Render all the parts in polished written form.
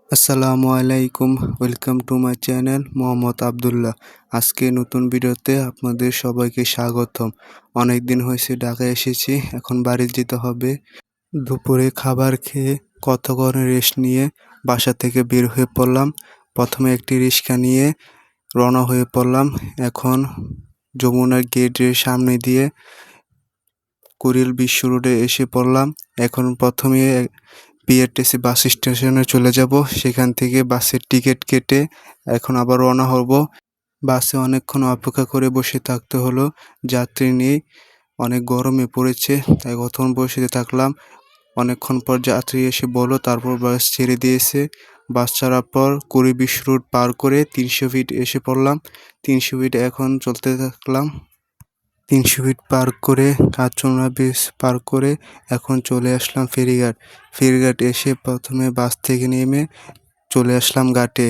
আসসালামু আলাইকুম, welcome to my channel Mohammad Abdullah. আজকে নতুন ভিডিওতে আপনাদের সবাইকে স্বাগতম। অনেক দিন হয়েছে ঢাকায় এসেছি, এখন বাড়ি যেতে হবে। দুপুরে খাবার খেয়ে কতক্ষণ রেস্ট নিয়ে বাসা থেকে বের হয়ে পড়লাম। প্রথমে একটি রিক্সা নিয়ে রওনা হয়ে পড়লাম। এখন যমুনা গেটের সামনে দিয়ে কুড়িল বিশ্ব রোডে এসে পড়লাম। এখন প্রথমে বিআরটিসি বাস স্টেশনে চলে যাব, সেখান থেকে বাসের টিকিট কেটে এখন আবার রওনা হব। বাসে অনেকক্ষণ অপেক্ষা করে বসে থাকতে হলো, যাত্রী নেই, অনেক গরমে পড়েছে, তাই কতক্ষণ বসে থাকলাম। অনেকক্ষণ পর যাত্রী এসে বলল, তারপর বাস ছেড়ে দিয়েছে। বাস ছাড়ার পর কুড়ি বিশ্ব রোড পার করে 300 ফিট এসে পড়লাম। 300 ফিট এখন চলতে থাকলাম। 300 ফিট পার করে কাঁচনা ব্রিজ পার করে এখন চলে আসলাম ফেরিঘাট। ফেরিঘাট এসে প্রথমে বাস থেকে নেমে চলে আসলাম ঘাটে।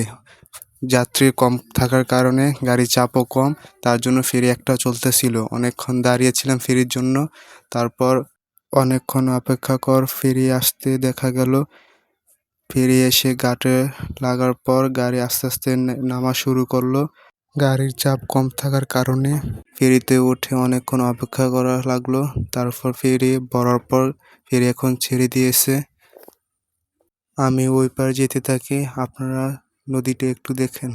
যাত্রী কম থাকার কারণে গাড়ির চাপও কম, তার জন্য ফেরি একটা চলতেছিল। অনেকক্ষণ দাঁড়িয়েছিলাম ফেরির জন্য। তারপর অনেকক্ষণ অপেক্ষা কর ফেরি আসতে দেখা গেল। ফেরি এসে ঘাটে লাগার পর গাড়ি আস্তে আস্তে নামা শুরু করলো। গাড়ির চাপ কম থাকার কারণে ফেরিতে উঠে অনেকক্ষণ অপেক্ষা করা লাগলো। তারপর ফেরি ভরার পর ফেরি এখন ছেড়ে দিয়েছে। আমি ওই পার যেতে থাকি, আপনারা নদীটা একটু দেখেন।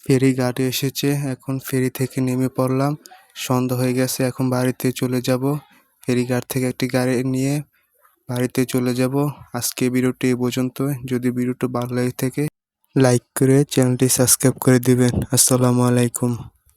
ফেরি ঘাটে এসেছে, এখন ফেরি থেকে নেমে পড়লাম। সন্ধ্যা হয়ে গেছে, এখন বাড়িতে চলে যাব। ফেরিঘাট থেকে একটি গাড়ি নিয়ে বাড়িতে চলে যাব। আজকে ভিডিওটি এ পর্যন্ত। যদি ভিডিওটি ভালো লাগে থাকে লাইক করে চ্যানেলটি সাবস্ক্রাইব করে দিবেন। আসসালামু আলাইকুম।